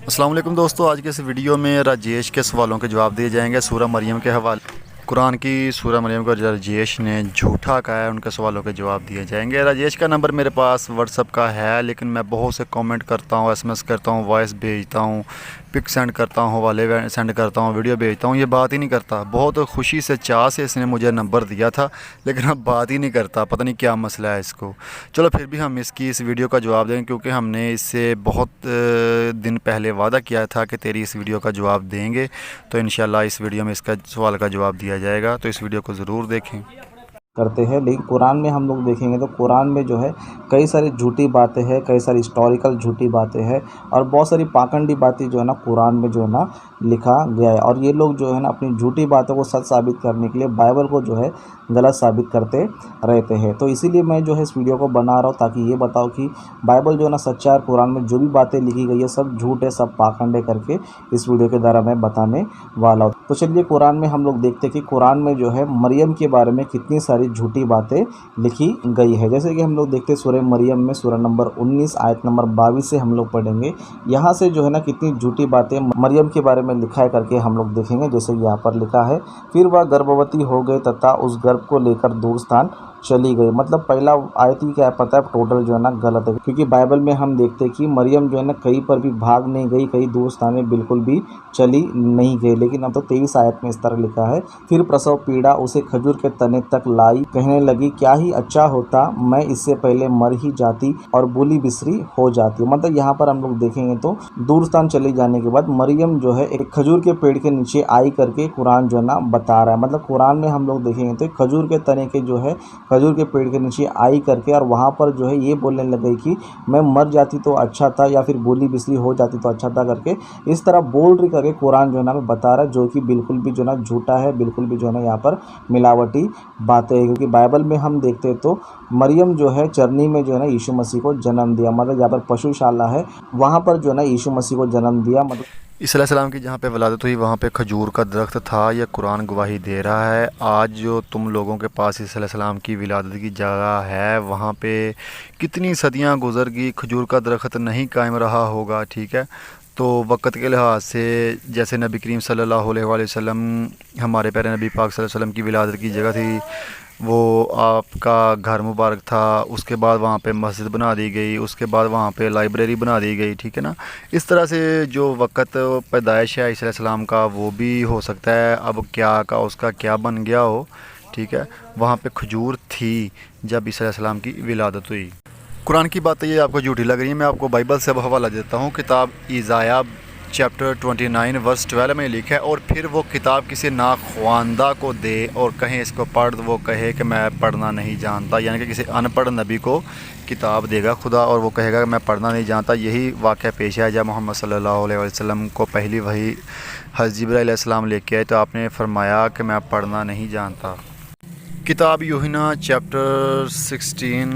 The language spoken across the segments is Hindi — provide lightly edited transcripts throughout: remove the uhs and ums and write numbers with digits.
अस्सलाम वालेकुम दोस्तों, आज के इस वीडियो में राजेश के सवालों के जवाब दिए जाएंगे सूरह मरियम के हवाले। कुरान की सूरह मरियम को राजेश ने झूठा कहा है, उनके सवालों के जवाब दिए जाएंगे। राजेश का नंबर मेरे पास व्हाट्सअप का है, लेकिन मैं बहुत से कमेंट करता हूँ, एसएमएस करता हूँ, वॉइस भेजता हूँ, पिक सेंड करता हूँ, हवाले सेंड करता हूँ, वीडियो भेजता हूँ, ये बात ही नहीं करता। बहुत खुशी से चाह से इसने मुझे नंबर दिया था, लेकिन अब बात ही नहीं करता। पता नहीं क्या मसला है इसको। चलो फिर भी हम इसकी इस वीडियो का जवाब देंगे, क्योंकि हमने इससे बहुत दिन पहले वादा किया था कि तेरी इस वीडियो का जवाब देंगे। तो इंशाल्लाह इस वीडियो में इसका सवाल का जवाब दिया जाएगा, तो इस वीडियो को ज़रूर देखें। करते हैं। लेकिन कुरान में हम लोग देखेंगे तो कुरान में जो है कई सारी झूठी बातें हैं, कई सारी हिस्टोरिकल झूठी बातें हैं और बहुत सारी पाखंडी बातें जो है ना कुरान में जो है ना लिखा गया है। और ये लोग जो है ना अपनी झूठी बातों को सच साबित करने के लिए बाइबल को जो है गलत साबित करते रहते हैं। तो इसीलिए मैं जो है इस वीडियो को बना रहा हूँ ताकि ये बताओ कि बाइबल जो है ना सच्चा है, कुरान में जो भी बातें लिखी गई है सब झूठ है, सब पाखंड है करके इस वीडियो के द्वारा मैं बताने वाला हूँ। तो चलिए कुरान में हम लोग देखते हैं कि कुरान में जो है मरियम के बारे में कितनी सारी झूठी बातें लिखी गई है। जैसे कि हम लोग देखते हैं सूरह मरियम में सूरह नंबर 19 आयत नंबर 22 से हम लोग पढ़ेंगे। यहाँ से जो है ना कितनी झूठी बातें मरियम के बारे में लिखा है करके हम लोग देखेंगे। जैसे यहाँ पर लिखा है, फिर वह गर्भवती हो गई तथा उस गर्भ को लेकर दूर स्थान चली गई। मतलब पहला आयत ही क्या पता है, टोटल जो है ना गलत है, क्योंकि बाइबल में हम देखते हैं कि मरियम जो है ना कहीं पर भी भाग नहीं गई, कहीं दूर स्थान में बिल्कुल भी चली नहीं गई। लेकिन अब तो 23 आयत में इस तरह लिखा है, फिर प्रसव पीड़ा उसे खजूर के तने तक लाई, कहने लगी क्या ही अच्छा होता मैं इससे पहले मर ही जाती और भूली बिसरी हो जाती। मतलब यहाँ पर हम लोग देखेंगे तो दूर स्थान चले जाने के बाद मरियम जो है एक खजूर के पेड़ के नीचे आई करके कुरान जो है ना बता रहा है। मतलब कुरान में हम लोग देखेंगे तो खजूर के तने के जो है खजूर के पेड़ के नीचे आई करके और वहाँ पर जो है ये बोलने लग गई कि मैं मर जाती तो अच्छा था या फिर भूली बिसरी हो जाती तो अच्छा था करके इस तरह बोल रही करके कुरान जो है ना मैं बता रहा है, जो कि बिल्कुल भी जो है ना झूठा है, बिल्कुल भी जो है ना यहाँ पर मिलावटी बातें हैं। क्योंकि बाइबल में हम देखते हैं तो मरियम जो है चरनी में जो है ना यीशु मसीह को जन्म दिया। मतलब यहाँ पर पशुशाला है, वहाँ पर जो है ना यीशु मसीह को जन्म दिया। मतलब ईसा अलैहिस्सलाम की जहाँ पे वलादत हुई वहाँ पे खजूर का दरख्त था, यह कुरान गवाही दे रहा है। आज जो तुम लोगों के पास ईसा अलैहिस्सलाम की विलादत की जगह है, वहाँ पे कितनी सदियाँ गुजर गई, खजूर का दरख्त नहीं कायम रहा होगा। ठीक है, तो वक़्त के लिहाज से जैसे नबी करीम सल्लल्लाहु अलैहि वसल्लम, हमारे प्यारे नबी पाक सल्लल्लाहु अलैहि वसल्लम की विलादत की जगह थी, वो आपका घर मुबारक था। उसके बाद वहाँ पे मस्जिद बना दी गई, उसके बाद वहाँ पे लाइब्रेरी बना दी गई। ठीक है ना, इस तरह से जो वक़्त पैदाइश है ईसा अलैहिस्सलाम का वो भी हो सकता है अब क्या का उसका क्या बन गया हो। ठीक है, वहाँ पे खजूर थी जब ईसा अलैहिस्सलाम की विलादत हुई। कुरान की बातें ये आपको झूठी लग रही है, मैं आपको बाइबल से अब हवाला देता हूँ। किताब इज़ाया चैप्टर 29 वर्स 12 में लिखा है, और फिर वो किताब किसी नाख्वानदा को दे और कहें इसको पढ़, वो कहे कि मैं पढ़ना नहीं जानता। यानी कि किसी अनपढ़ नबी को किताब देगा खुदा और वो कहेगा कि मैं पढ़ना नहीं जानता। यही वाक़या पेश है जब मोहम्मद सल्लल्लाहु अलैहि वसल्लम को पहली वही हज़रत जिब्राइल अलैहिस्सलाम लेके आए, तो आपने फरमाया कि मैं पढ़ना नहीं जानता। किताब यूहन्ना चैप्टर 16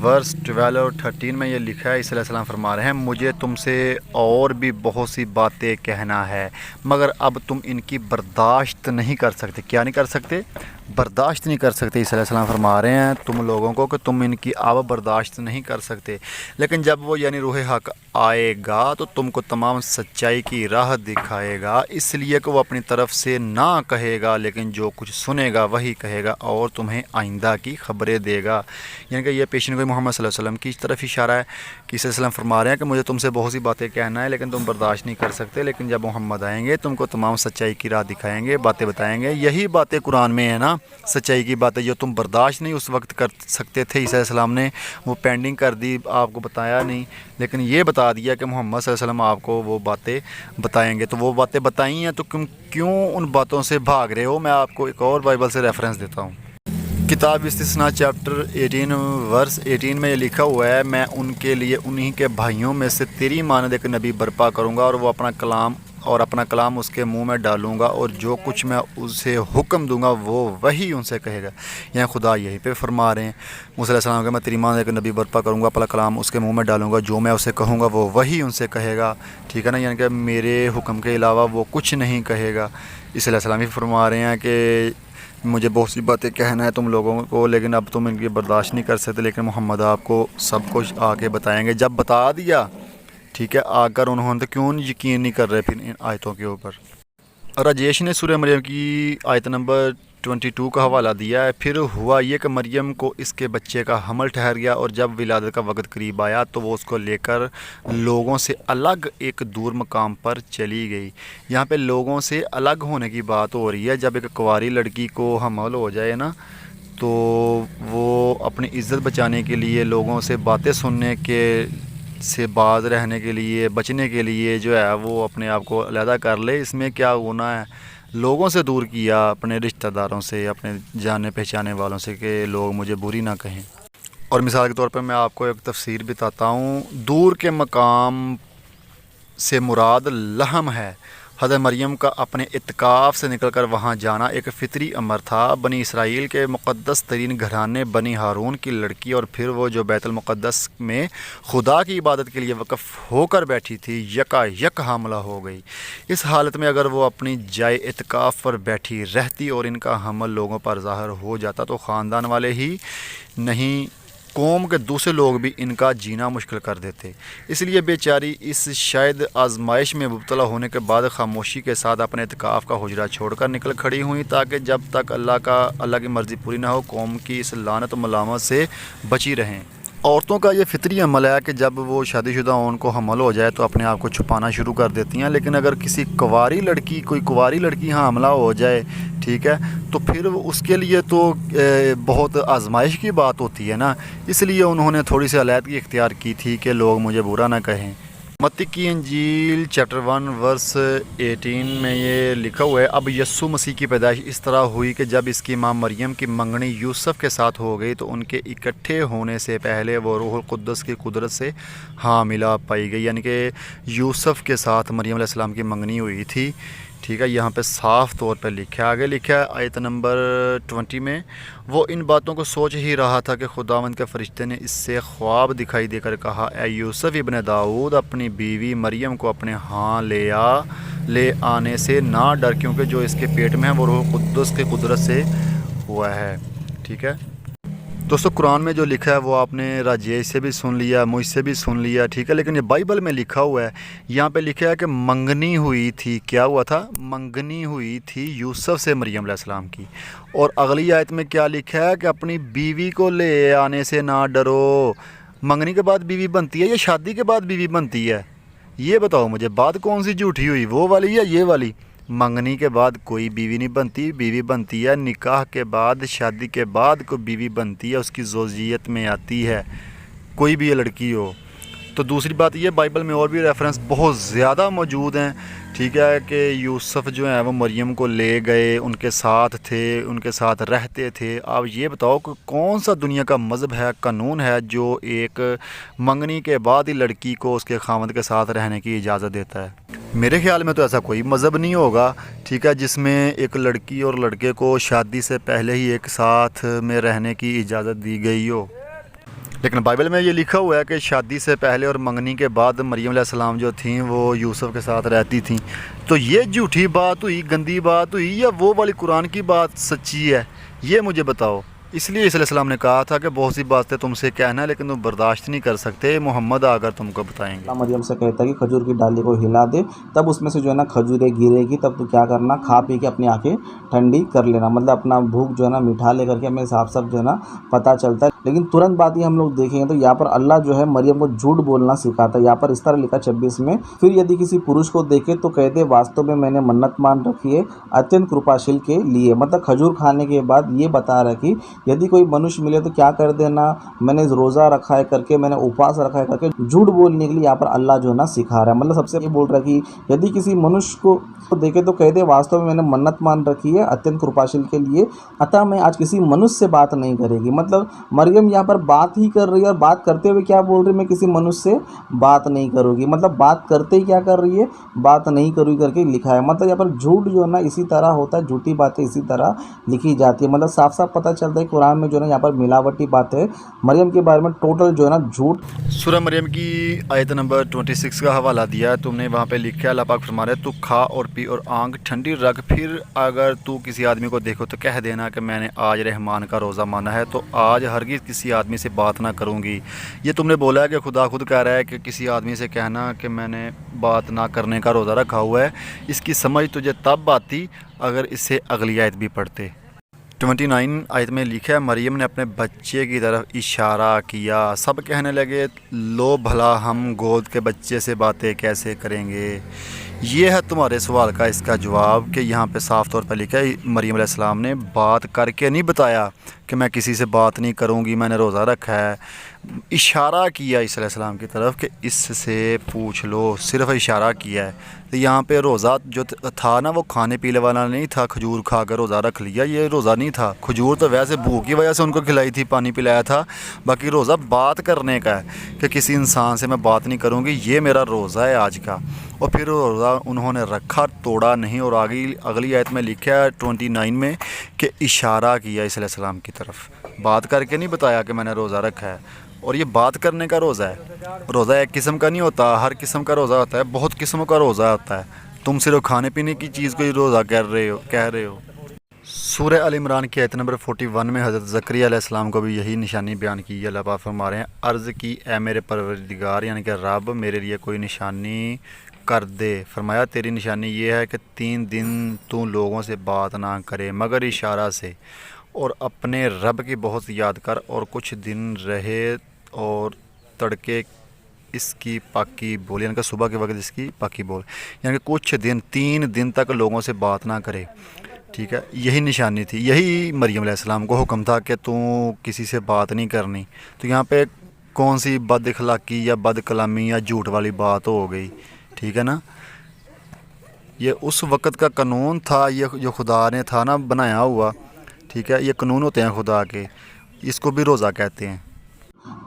वर्स 12 और 13 में ये लिखा है, ईसा अलैहिस्सलाम फरमा रहे हैं, मुझे तुमसे और भी बहुत सी बातें कहना है, मगर अब तुम इनकी बर्दाश्त नहीं कर सकते। क्या नहीं कर सकते? बर्दाश्त नहीं कर सकते। ईसा अलैहिस्सलाम फरमा रहे हैं तुम लोगों को कि तुम इनकी अब बर्दाश्त नहीं कर सकते, लेकिन जब वो यानी रूह हक आएगा तो तुमको तमाम सच्चाई की राह दिखाएगा, इसलिए कि वो अपनी तरफ से ना कहेगा, लेकिन जो कुछ सुनेगा वही कहेगा और तुम्हें आइंदा की खबरें देगा। यानी कि ये पेशन गोई मोहम्मद सल्लल्लाहु अलैहि वसल्लम की तरफ इशारा है कि ईसा अलैहिस्सलाम फरमा रहे हैं कि मुझे तुमसे बहुत सी बातें कहना है, लेकिन तुम बर्दाश्त नहीं कर सकते, लेकिन जब मोहम्मद आएंगे तुमको तमाम सच्चाई की राह दिखाएंगे, बातें बताएंगे। यही बातें कुरान में है ना, सच्चाई की बातें जो तुम बर्दाश्त नहीं उस वक्त कर सकते थे। ईसा अलैहिस्सलाम ने वो पेंडिंग कर दी, आपको बताया नहीं, लेकिन ये बता दिया कि मोहम्मद सल्लल्लाहु अलैहि वसल्लम आपको वो बातें बताएंगे। तो वो बातें बताई हैं, तो क्यों उन बातों से भाग रहे हो? मैं आपको एक और बाइबल से रेफरेंस देता हूँ। किताब इस्तिस्ना चैप्टर 18 वर्स 18 में ये लिखा हुआ है, मैं उनके लिए उन्हीं के भाइयों में से तेरी मानद एक नबी बर्पा करूँगा और वो अपना कलाम उसके मुंह में डालूँगा और जो कुछ मैं उसे हुक्म दूंगा वो वही उनसे कहेगा। यहाँ खुदा यहीं पे फरमा रहे हैं मूसा अलैहिस्सलाम का, मैं तेरी मानद एक नबी बर्पा करूँगा, अपना कलाम उसके मुँह में डालूँगा, जो मैं उसे कहूँगा वो वही उनसे कहेगा। ठीक है ना, यानी कि मेरे हुक्म के अलावा वो कुछ नहीं कहेगा। ईसा अलैहिस्सलाम भी फरमा रहे हैं कि मुझे बहुत सी बातें कहना है तुम लोगों को, लेकिन अब तुम इनकी बर्दाश्त नहीं कर सकते, लेकिन मोहम्मद आपको सब कुछ आके बताएंगे। जब बता दिया ठीक है, आकर उन्होंने तो क्यों यकीन नहीं कर रहे फिर इन आयतों के ऊपर। राजेश ने सूरह मरियम की आयत नंबर 22 का हवाला दिया है। फिर हुआ ये कि मरियम को इसके बच्चे का हमल ठहर गया और जब विलादत का वक्त करीब आया तो वो उसको लेकर लोगों से अलग एक दूर मकाम पर चली गई। यहाँ पे लोगों से अलग होने की बात हो रही है। जब एक कुंवारी लड़की को हमल हो जाए ना, तो वो अपनी इज़्ज़त बचाने के लिए, लोगों से बातें सुनने के से बाज रहने के लिए, बचने के लिए जो है वो अपने आप को अलहदा कर ले। इसमें क्या गुनाह है? लोगों से दूर किया, अपने रिश्तेदारों से, अपने जाने पहचाने वालों से, कि लोग मुझे बुरी ना कहें। और मिसाल के तौर पे मैं आपको एक तफसीर बताता हूँ। दूर के मकाम से मुराद लहम है। हज़रत मरियम का अपने इत्काफ़ से निकलकर वहाँ जाना एक फ़ितरी अमर था। बनी इसराइल के मुक़द्दस तरीन घराने बनी हारून की लड़की, और फिर वो जो बैतुल मुक़द्दस में खुदा की इबादत के लिए वक़फ़ होकर बैठी थी, यकायक हामला हो गई। इस हालत में अगर वो अपनी जाए इत्काफ़ पर बैठी रहती और इनका हमल लोगों पर ज़ाहिर हो जाता तो ख़ानदान वाले ही नहीं, कौम के दूसरे लोग भी इनका जीना मुश्किल कर देते। इसलिए बेचारी इस शायद आजमाइश में मुब्तला होने के बाद खामोशी के साथ अपने इत्काफ़ का हुजरा छोड़कर निकल खड़ी हुई, ताकि जब तक अल्लाह की मर्ज़ी पूरी ना हो कौम की इस लानत और मलामत से बची रहें। औरतों का ये फ़ितरी अमल है कि जब वो शादीशुदा उनको हमल हो जाए तो अपने आप को छुपाना शुरू कर देती हैं। लेकिन अगर किसी कोई कुंवारी लड़की यहाँ हमला हो जाए, ठीक है, तो फिर उसके लिए तो बहुत आजमाइश की बात होती है ना। इसलिए उन्होंने थोड़ी सी अलहदगी इख्तियार की थी कि लोग मुझे बुरा ना कहें। मत्ती की इंजील चैप्टर 1 वर्स 18 में ये लिखा हुआ है, अब यस्सु मसीह की पैदाइश इस तरह हुई कि जब इसकी मां मरियम की मंगनी यूसुफ के साथ हो गई तो उनके इकट्ठे होने से पहले वो रूहुल कुद्दस की कुदरत से हामिला पाई गई। यानी कि यूसुफ के साथ मरियम अलैहिस्सलाम की मंगनी हुई थी। ठीक है, यहाँ पे साफ़ तौर पे लिखा है, आगे लिखा है आयत नंबर 20 में, वो इन बातों को सोच ही रहा था कि खुदावंद के फरिश्ते ने इससे ख्वाब दिखाई देकर कहा, ए यूसुफ इब्न दाऊद, अपनी बीवी मरियम को अपने हाँ ले आने से ना डर, क्योंकि जो इसके पेट में है वो रूह कुद्दुस की कुदरत से हुआ है। ठीक है दोस्तों, कुरान में जो लिखा है वो आपने राजेश से भी सुन लिया, मुझसे भी सुन लिया, ठीक है, लेकिन ये बाइबल में लिखा हुआ है। यहाँ पे लिखा है कि मंगनी हुई थी। क्या हुआ था? मंगनी हुई थी यूसुफ से मरियम अलैहिस्सलाम की। और अगली आयत में क्या लिखा है कि अपनी बीवी को ले आने से ना डरो। मंगनी के बाद बीवी बनती है या शादी के बाद बीवी बनती है? ये बताओ मुझे, बात कौन सी झूठी हुई, वो वाली या ये वाली? मंगनी के बाद कोई बीवी नहीं बनती। बीवी बनती है निकाह के बाद, शादी के बाद कोई बीवी बनती है, उसकी ज़ौजियत में आती है, कोई भी ये लड़की हो। तो दूसरी बात ये, बाइबल में और भी रेफरेंस बहुत ज़्यादा मौजूद हैं, ठीक है, कि यूसुफ जो है वो मरियम को ले गए, उनके साथ थे, उनके साथ रहते थे। आप ये बताओ कि कौन सा दुनिया का मज़हब है, कानून है, जो एक मंगनी के बाद ही लड़की को उसके खामद के साथ रहने की इजाज़त देता है? मेरे ख़्याल में तो ऐसा कोई मज़हब नहीं होगा, ठीक है, जिसमें एक लड़की और लड़के को शादी से पहले ही एक साथ में रहने की इजाज़त दी गई हो। लेकिन बाइबल में ये लिखा हुआ है कि शादी से पहले और मंगनी के बाद मरियम अलैहिस्सलाम जो थीं वो यूसुफ के साथ रहती थीं। तो ये झूठी बात हुई, गंदी बात हुई, या वो वाली कुरान की बात सच्ची है? ये मुझे बताओ। इसलिए ईसा अलैहिस्सलाम ने कहा था कि बहुत सी बातें तुमसे कहना है लेकिन तुम बर्दाश्त नहीं कर सकते, मोहम्मद आकर तुमको बताएंगे। मरियम से कहता है कि खजूर की डाली को हिला दे, तब उसमें से जो है ना खजूरें गिरेगी, तब तो क्या करना, खा पी के अपनी आंखें ठंडी कर लेना। मतलब अपना भूख जो है ना मिठा लेकर के हमें साफ साफ जो है ना पता चलता है। लेकिन तुरंत बाद ही हम लोग देखेंगे तो यहाँ पर अल्लाह जो है मरियम को झूठ बोलना सिखाता है। यहाँ पर इस तरह लिखा 26 में, फिर यदि किसी पुरुष को देखे तो कह दे, वास्तव में मैंने मन्नत मान रखी है अत्यंत कृपाशील के लिए। मतलब खजूर खाने के बाद ये बता रहा कि यदि कोई मनुष्य मिले तो क्या कर देना, मैंने रोज़ा रखा है करके, मैंने उपवास रखा है करके झूठ बोलने के लिए यहाँ पर अल्लाह जो है ना सिखा रहा है। मतलब सबसे ये बोल रहा है कि यदि किसी मनुष्य को देखे तो कह दे, वास्तव में मैंने मन्नत मान रखी है अत्यंत कृपाशील के लिए, अतः मैं आज किसी मनुष्य से बात नहीं करेगी। मतलब मरियम यहाँ पर बात ही कर रही है, और बात करते हुए क्या बोल रही है, मैं किसी मनुष्य से बात नहीं करूँगी। मतलब बात करते ही क्या कर रही है, बात नहीं करूँगी करके लिखा है। मतलब यहाँ पर झूठ जो है ना इसी तरह होता है, झूठी बातें इसी तरह लिखी जाती है। मतलब साफ साफ पता चलता है कुरान में जो है ना यहाँ पर मिलावटी बातें हैं, मरियम के बारे में टोटल जो है ना झूठ। सूरह मरियम की आयत नंबर 26 का हवाला दिया है तुमने। वहाँ पे लिखा है, अल्लाह पाक फरमा रहे, तू खा और पी और आंख ठंडी रख, फिर अगर तू किसी आदमी को देखो तो कह देना कि मैंने आज रहमान का रोज़ा माना है, तो आज हरगिज़ किसी आदमी से बात ना करूँगी। ये तुमने बोला है कि खुदा खुद कह रहा है कि किसी आदमी से कहना कि मैंने बात ना करने का रोज़ा रखा हुआ है। इसकी समझ तुझे तब आती अगर इससे अगली आयत भी पढ़ते। 29 आयत में लिखा है, मरियम ने अपने बच्चे की तरफ इशारा किया। सब कहने लगे, लो भला हम गोद के बच्चे से बातें कैसे करेंगे। ये है तुम्हारे सवाल का इसका जवाब कि यहाँ पे साफ़ तौर पर लिखा है, मरियम अलैहिस्सलाम ने बात करके नहीं बताया कि मैं किसी से बात नहीं करूँगी, मैंने रोज़ा रखा है। इशारा किया ईसा अलैहिस्सलाम की तरफ कि इससे पूछ लो, सिर्फ इशारा किया है। तो यहाँ पे रोज़ा जो था ना, वो खाने पीने वाला नहीं था, खजूर खा कर रोज़ा रख लिया, ये रोज़ा नहीं था। खजूर तो वैसे भूख की वजह से उनको खिलाई थी, पानी पिलाया था। बाकी रोज़ा बात करने का है कि किसी इंसान से मैं बात नहीं करूँगी, ये मेरा रोज़ा है आज का। और फिर रोज़ा उन्होंने रखा, तोड़ा नहीं। और अगली आयत में लिखा है 29 में कि इशारा किया ईसा अलैहिस्सलाम की तरफ, बात करके नहीं बताया कि मैंने रोज़ा रखा है। और ये बात करने का रोज़ा है। रोज़ा एक किस्म का नहीं होता, हर किस्म का रोज़ा होता है, बहुत किस्मों का रोज़ा होता है। तुम सिर्फ खाने पीने की चीज़ को ही रोज़ा कह रहे हो। सूरह अल इमरान की आयत नंबर 41 में हज़रत ज़करिया अलैहिस्सलाम को भी यही निशानी बयान की है। अल्लाह पाक फरमा रहे हैं, अर्ज़ की, ए मेरे परवरदिगार यानी कि रब, मेरे लिए कोई निशानी कर दे। फरमाया, तेरी निशानी ये है कि 3 दिन तू लोगों से बात ना करे मगर इशारा से, और अपने रब की बहुत याद कर, और कुछ दिन रहे और तड़के इसकी पाकी बोल, यानी कि सुबह के वक्त इसकी पाकी बोल, यानी कि कुछ दिन 3 दिन तक लोगों से बात ना करे। ठीक है, यही निशानी थी, यही मरियम अलैहिस्सलाम को हुक्म था कि तू किसी से बात नहीं करनी। तो यहाँ पे कौन सी बद अखलाकी या बद कलामी या झूठ वाली बात हो गई। ठीक है ना, ये उस वक़्त का कानून था, ये जो खुदा ने था ना बनाया हुआ। ठीक है, ये कानून होते हैं खुदा के, इसको भी रोज़ा कहते हैं।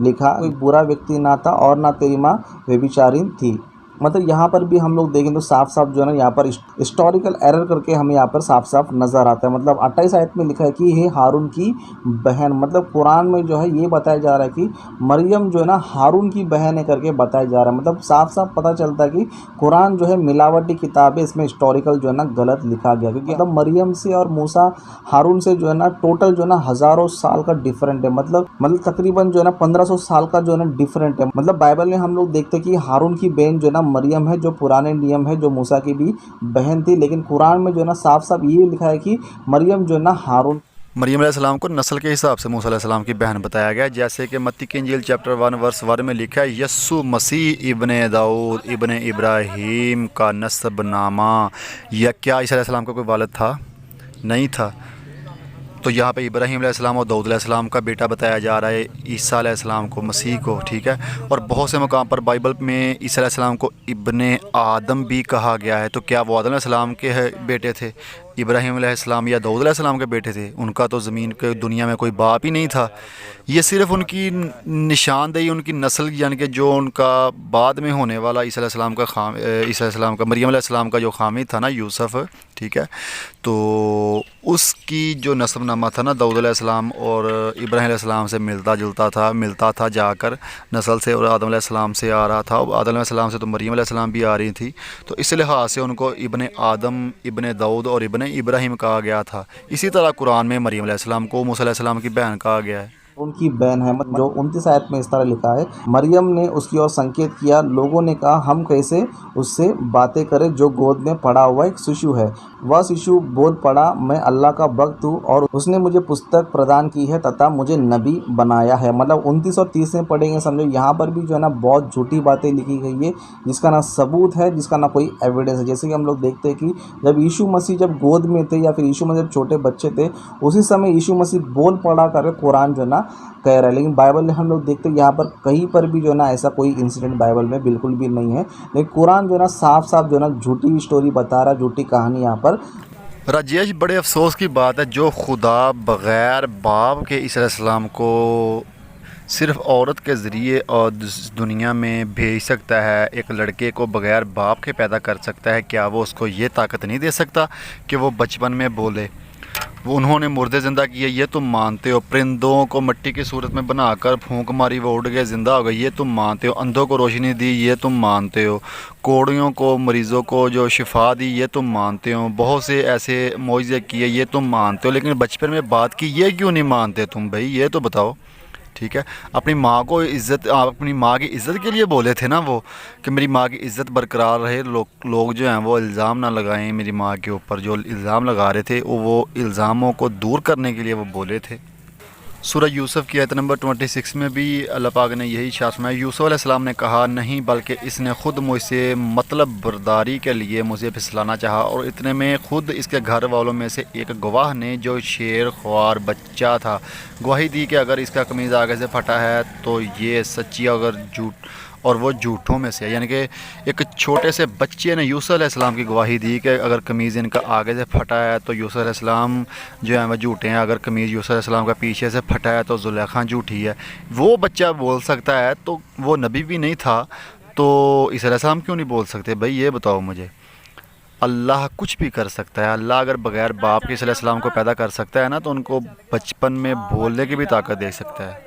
लिखा, कोई बुरा व्यक्ति ना था और ना तेरी माँ व्यभिचारिणी थी। मतलब यहाँ पर भी हम लोग देखें तो साफ साफ जो है ना यहाँ पर हिस्टोरिकल एरर करके हमें यहाँ पर साफ साफ नज़र आता है। मतलब 28 आयत में लिखा है कि हे हारून की बहन, मतलब कुरान में जो है ये बताया जा रहा है कि मरियम जो है ना हारून की बहन है करके बताया जा रहा है। मतलब साफ साफ पता चलता है कि कुरान जो है मिलावटी किताब है, इसमें हिस्टोरिकल जो है ना गलत लिखा गया। क्योंकि मतलब मरियम से और मूसा हारून से जो है ना टोटल जो है ना हज़ारों साल का डिफरेंट है। मतलब तकरीबन जो है ना 1500 साल का जो है ना डिफरेंट है। मतलब बाइबल में हम लोग देखते हैं कि हारून की बहन जो है ना मरियम है, जो पुराने नियम है, जो मूसा की भी बहन थी। लेकिन कुरान में जो है ना साफ साफ ये लिखा है कि मरियम जो है ना हारून। मरियम अलैहिस्सलाम को नस्ल के हिसाब से मूसा अलैहिस्सलाम की बहन बताया गया, जैसे कि मत्ती की इंजील चैप्टर 1 वर्स 1 में लिखा है, यस्सु मसीह इब्ने दाऊद इब्ने इब्राहीम का नस्ब नामा। या क्या ईसा अलैहिस्सलाम का कोई वालिद था? नहीं था। तो यहाँ पे इब्राहीम अलैहिस्सलाम और दाऊद अलैहिस्सलाम का बेटा बताया जा रहा है ईसा अलैहिस्सलाम को, मसीह को। ठीक है, और बहुत से मकाम पर बाइबल में ईसा अलैहिस्सलाम को इब्ने आदम भी कहा गया है। तो क्या वो आदम अलैहिस्सलाम के बेटे थे, इब्राहीम अलैहिस्सलाम या दाऊद अलैहिस्सलाम के बेटे थे? उनका तो ज़मीन के दुनिया में कोई बाप ही नहीं था। ये सिर्फ उनकी निशानदेही, उनकी नस्ल, यानी कि जो उनका बाद में होने वाला ईसा अलैहिस्सलाम का मरियम अलैहिस्सलाम का जो खामिद था ना, यूसुफ। ठीक है, तो उसकी जो नस्बनामा था ना दाऊद अलैहिस्सलाम और इब्राहीम अलैहिस्सलाम से मिलता था जाकर नस्ल से, और आदम अलैहिस्सलाम से आ रहा था। आदम अलैहिस्सलाम से तो मरियम अलैहिस्सलाम भी आ रही थी। तो इस लिहाज से उनको इब्ने आदम, इब्ने दाऊद और इब्ने इब्राहीम कहा गया था। इसी तरह कुरान में मरियम अलैहिस्सलाम को मूसा अलैहिस्सलाम की बहन कहा गया है। उनकी बहन है। जो 29 आयत में इस तरह लिखा है, मरियम ने उसकी ओर संकेत किया, लोगों ने कहा हम कैसे उससे बातें करें जो गोद में पड़ा हुआ एक शिशु है। वह शिशु बोल पड़ा, मैं अल्लाह का भक्त हूँ और उसने मुझे पुस्तक प्रदान की है तथा मुझे नबी बनाया है। मतलब 29 और 30 में पढ़ेंगे, समझो यहाँ पर भी जो है ना बहुत झूठी बातें लिखी गई है, जिसका ना सबूत है, जिसका ना कोई एविडेंस है। जैसे कि हम लोग देखते हैं कि जब यीशु मसीह जब गोद में थे या फिर यीशु मसीह जब छोटे बच्चे थे, उसी समय यीशु मसीह बोल पड़ा कर कुरान जो है ना कह रहा है। लेकिन बाइबल में हम लोग देखते हैं यहाँ पर कहीं पर भी जो है ना ऐसा कोई इंसिडेंट बाइबल में बिल्कुल भी नहीं है। लेकिन कुरान जो है ना साफ साफ जो है ना झूठी स्टोरी बता रहा है, झूठी कहानी यहाँ पर। राजेश, बड़े अफसोस की बात है, जो खुदा बग़ैर बाप के ईसा अलैहिस्सलाम को सिर्फ औरत के ज़रिए और दुनिया में भेज सकता है, एक लड़के को बग़ैर बाप के पैदा कर सकता है, क्या वो उसको ये ताकत नहीं दे सकता कि वो बचपन में बोले? वो उन्होंने मुर्दे ज़िंदा किए, ये तुम मानते हो। परिंदों को मिट्टी की सूरत में बनाकर फूंक मारी, वो उड़ गए, ज़िंदा हो गए, ये तुम मानते हो। अंधों को रोशनी दी, ये तुम मानते हो। कोड़ियों को, मरीज़ों को जो शिफा दी, ये तुम मानते हो। बहुत से ऐसे मोइज़े किए, ये तुम मानते हो। लेकिन बचपन में बात की, ये क्यों नहीं मानते तुम भाई, ये तो बताओ। ठीक है, अपनी माँ को इज़्ज़त, आप अपनी माँ की इज़्ज़त के लिए बोले थे ना वो, कि मेरी माँ की इज़्ज़त बरकरार रहे, लोग जो हैं वो इल्ज़ाम ना लगाएं मेरी माँ के ऊपर। जो इल्ज़ाम लगा रहे थे वो इल्ज़ामों को दूर करने के लिए वो बोले थे। सूरह यूसुफ की आयत नंबर 26 में भी अल्लाह पाक ने यही इरशाद फरमाया। यूसुफ अलैहिस्सलाम ने कहा, नहीं बल्कि इसने ख़ुद मुझसे मतलब बर्दारी के लिए मुझे फिसलाना चाहा, और इतने में ख़ुद इसके घर वालों में से एक गवाह ने, जो शेर ख्वार बच्चा था, गवाही दी कि अगर इसका कमीज़ आगे से फटा है तो ये सच्ची, अगर झूठ, और वो झूठों में से है। यानी कि एक छोटे से बच्चे ने यूसुफ अलैहिस्सलाम की गवाही दी कि अगर कमीज़ इनका आगे से फटा है तो यूसुफ अलैहिस्सलाम जो है वो झूठे हैं, अगर कमीज़ यूसुफ अलैहिस्सलाम का पीछे से फटा है तो ज़ुलेखा झूठी है। वो बच्चा बोल सकता है तो वो नबी भी नहीं था, तो ईसा अलैहिस्सलाम क्यों नहीं बोल सकते भाई, ये बताओ मुझे। अल्लाह कुछ भी कर सकता है। अल्लाह अगर बग़ैर बाप के ईसा अलैहिस्सलाम को पैदा कर सकता है ना, तो उनको बचपन में बोलने की भी ताकत दे सकता है।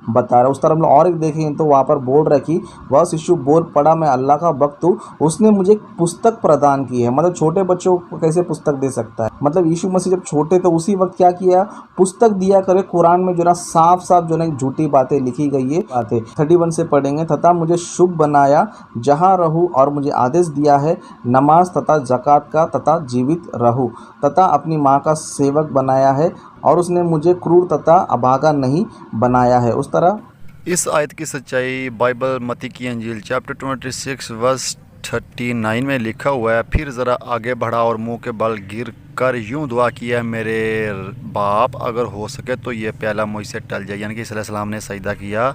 बता रहा है। उस तरह हम लोग और एक देखें तो वहाँ पर बोल रहा है कि वह शिशु बोल पड़ा, मैं अल्लाह का भक्त हूँ, उसने मुझे एक पुस्तक प्रदान की है। मतलब छोटे बच्चों को कैसे पुस्तक दे सकता है। मतलब यीशु मसीह जब छोटे थे उसी वक्त क्या किया, पुस्तक दिया करे। कुरान में जो ना साफ साफ जो ना झूठी बातें लिखी गई है। बातें 31 से पढ़ेंगे, तथा मुझे शुभ बनाया जहाँ रहूँ, और मुझे आदेश दिया है नमाज तथा ज़कात का, तथा जीवित रहूँ, तथा अपनी माँ का सेवक बनाया है, और उसने मुझे क्रूर तथा अभागा नहीं बनाया है। उस तरह इस आयत की सच्चाई बाइबल मत्ती की अंजील चैप्टर 26 वर्स 39 में लिखा हुआ है। फिर ज़रा आगे बढ़ा और मुंह के बल गिर कर यूँ दुआ किया, मेरे बाप अगर हो सके तो ये प्याला मुझसे टल जाए। यानी कि ईसा अलैहिस्सलाम ने सजदा किया।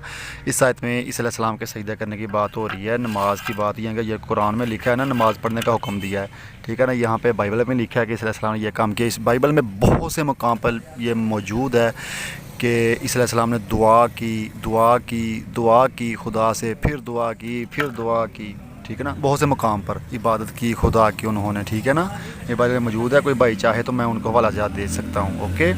इस आयत में ईसा अलैहिस्सलाम के सजदा करने की बात हो रही है, नमाज की बात। यानी कि ये कुरान में लिखा है ना, नमाज़ पढ़ने का हुक्म दिया है, ठीक है ना। यहाँ पे बाइबल में लिखा है कि ईसा अलैहिस्सलाम ने यह काम किया। इस बाइबल में बहुत से मकाम पर ये मौजूद है कि ईसा अलैहिस्सलाम ने दुआ की खुदा से, फिर दुआ की, फिर दुआ की, ठीक है ना। बहुत से मकाम पर इबादत की खुदा की उन्होंने, ठीक है ना। ये बाइबल में मौजूद है, कोई भाई चाहे तो मैं उनको हवाला जात दे सकता हूँ। ओके।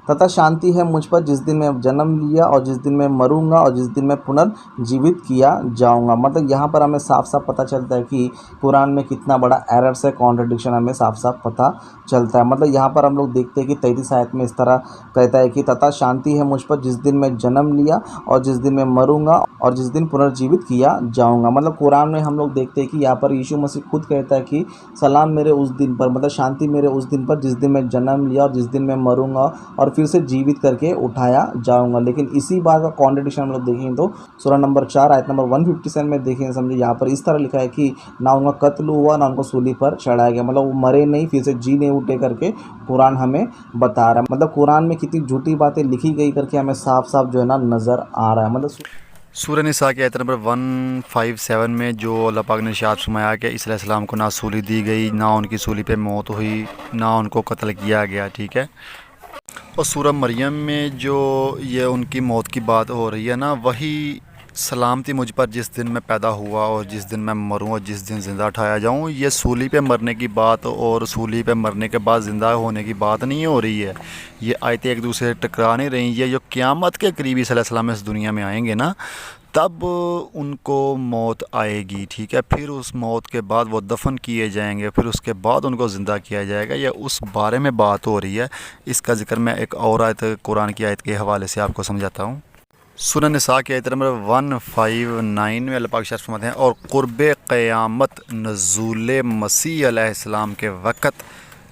तथा शांति है मुझ पर जिस दिन मैं जन्म लिया, और जिस दिन मैं मरूंगा, और जिस दिन मैं पुनर्जीवित किया जाऊंगा। मतलब यहाँ पर हमें साफ साफ पता चलता है कि कुरान में कितना बड़ा एरर्स है, कॉन्ट्रडिक्शन हमें साफ साफ पता चलता है। मतलब यहाँ पर हम लोग देखते हैं कि 33 आयत में इस तरह कहता है कि तथा शांति है मुझ पर जिस दिन मैं जन्म लिया, और जिस दिन मैं मरूंगा, और जिस दिन पुनर्जीवित किया जाऊंगा। मतलब कुरान में हम लोग देखते हैं कि यहाँ पर यीशु मसीह खुद कहता है कि सलाम मेरे उस दिन पर, मतलब शांति मेरे उस दिन पर जिस दिन मैं जन्म लिया, और जिस दिन मैं मरूंगा, और फिर से जीवित करके उठाया जाऊंगा। लेकिन इसी बात का कॉन्ट्रडिक्शन हम लोग देखेंगे तो सूरह नंबर 4 आयत नंबर 157 में देखेंगे, समझे यहाँ पर इस तरह लिखा है कि ना उनका कत्ल हुआ, ना उनको सूली पर चढ़ाया गया। मतलब वो मरे नहीं, फिर से जी नहीं उठे करके कुरान हमें बता रहा है। मतलब कुरान में कितनी झूठी बातें लिखी गई करके हमें साफ साफ जो है ना नज़र आ रहा है। मतलब सूरह निसा की आयत नंबर 157 में जो अल्लाह पाक ने इरशाद फरमाया कि ईसा अलैहिस्सलाम को ना सूली दी गई, ना उनकी सूली पे मौत हुई, ना उनको कत्ल किया गया, ठीक है। और सूरह मरियम में जो ये उनकी मौत की बात हो रही है ना, वही सलामती मुझ पर जिस दिन मैं पैदा हुआ, और जिस दिन मैं मरूँ, और जिस दिन ज़िंदा उठाया जाऊँ, ये सूली पे मरने की बात और सूली पे मरने के बाद ज़िंदा होने की बात नहीं हो रही है। ये आयतें एक दूसरे से टकरा नहीं रही। ये जो क़यामत के करीब ईसा अलैहिस्सलाम इस दुनिया में आएंगे ना, तब उनको मौत आएगी, ठीक है। फिर उस मौत के बाद वो दफन किए जाएंगे, फिर उसके बाद उनको ज़िंदा किया जाएगा। या उस बारे में बात हो रही है। इसका जिक्र मैं एक और आयत कुरान की आयत के हवाले से आपको समझाता हूँ। सूरह निसा की आयत नंबर 159 में अल्लाह पाक इरशाद फरमाते हैं, और क़ुर्ब क़यामत नज़ूल मसीह अलैहिस्सलाम के वक़्त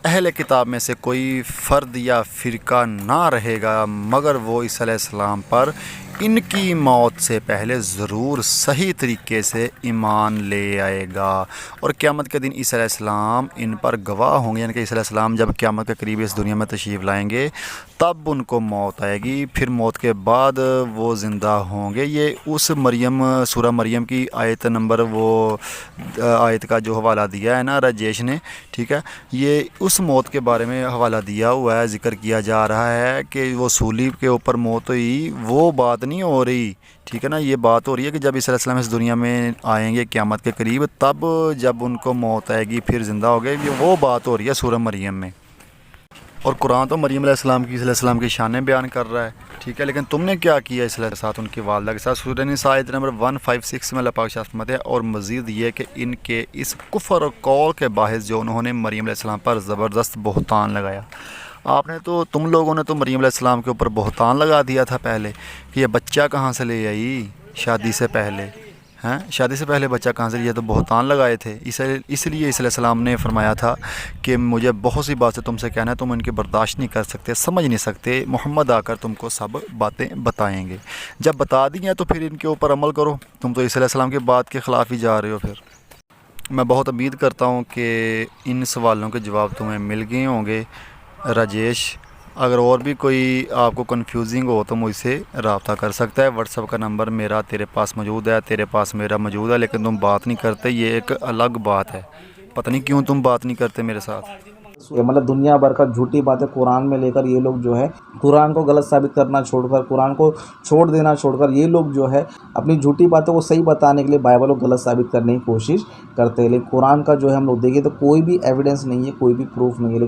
अहले किताब में से कोई फ़र्द या फ़िरका ना रहेगा मगर वो ईसा अलैहिस्सलाम पर इनकी मौत से पहले ज़रूर सही तरीके से ईमान ले आएगा, और क़यामत के दिन ईसा अलैहिस्सलाम इन पर गवाह होंगे। यानी कि ईसा अलैहिस्सलाम जब क़यामत के करीब इस दुनिया में तशरीफ़ लाएंगे, तब उनको मौत आएगी, फिर मौत के बाद वो ज़िंदा होंगे। ये उस मरियम, सूरह मरियम की आयत नंबर, वो आयत का जो हवाला दिया है ना राजेश ने, ठीक है, ये उस मौत के बारे में हवाला दिया हुआ है। ज़िक्र किया जा रहा है कि वो सूली के ऊपर मौत हुई, वो बात नहीं हो रही, ठीक है ना। ये बात हो रही है कि जब ईसा अलैहिस्सलाम इस दुनिया में आएंगे क़यामत के करीब, तब जब उनको मौत आएगी फिर ज़िंदा हो गए, ये वो बात हो रही है सूरह मरियम में। और कुरान तो मरीम अलैहिस्सलाम की शानें बयान कर रहा है, ठीक है, लेकिन तुमने क्या किया इसके साथ, उनकी वालदा के साथ। सूरह निसा आयत नंबर 156 में अल्लाह पाक इरशाद फरमाते हैं, और मज़ीद ये कि इनके इस कुफ्र और कौल के बाहिस जो उन्होंने मरीम अलैहिस्सलाम पर ज़बरदस्त बहतान लगाया। तुम लोगों ने तो मरीम अलैहिस्सलाम के ऊपर बहतान लगा दिया था पहले कि ये बच्चा कहाँ से ले आई शादी से पहले, हैं, शादी से पहले बच्चा कहाँ से लिया, तो बहतान लगाए थे। इसलिए इस अलैहिस्सलाम ने फरमाया था कि मुझे बहुत सी बातें तुमसे कहना है, तुम इनकी बर्दाश्त नहीं कर सकते, समझ नहीं सकते, मोहम्मद आकर तुमको सब बातें बताएंगे। जब बता दी हैं तो फिर इनके ऊपर अमल करो। तुम तो इस अलैहिस्सलाम की बात के ख़िलाफ़ ही जा रहे हो। फिर मैं बहुत उम्मीद करता हूँ कि इन सवालों के जवाब तुम्हें मिल गए होंगे राजेश। अगर और भी कोई आपको कन्फ्यूजिंग हो तो मुझसे रब्ता कर सकता है। व्हाट्सअप का नंबर मेरा तेरे पास मौजूद है, तेरे पास मेरा मौजूद है, लेकिन तुम बात नहीं करते, ये एक अलग बात है। पता नहीं क्यों तुम बात नहीं करते मेरे साथ। ये मतलब दुनिया भर का झूठी बातें कुरान में लेकर ये लोग जो है कुरान को गलत साबित करना छोड़कर, कुरान को छोड़ देना छोड़कर, ये लोग जो है अपनी झूठी बातों को सही बताने के लिए बाइबल को गलत साबित करने की कोशिश करते हैं। लेकिन कुरान का जो है हम लोग देखें तो कोई भी एविडेंस नहीं है, कोई भी प्रूफ नहीं है।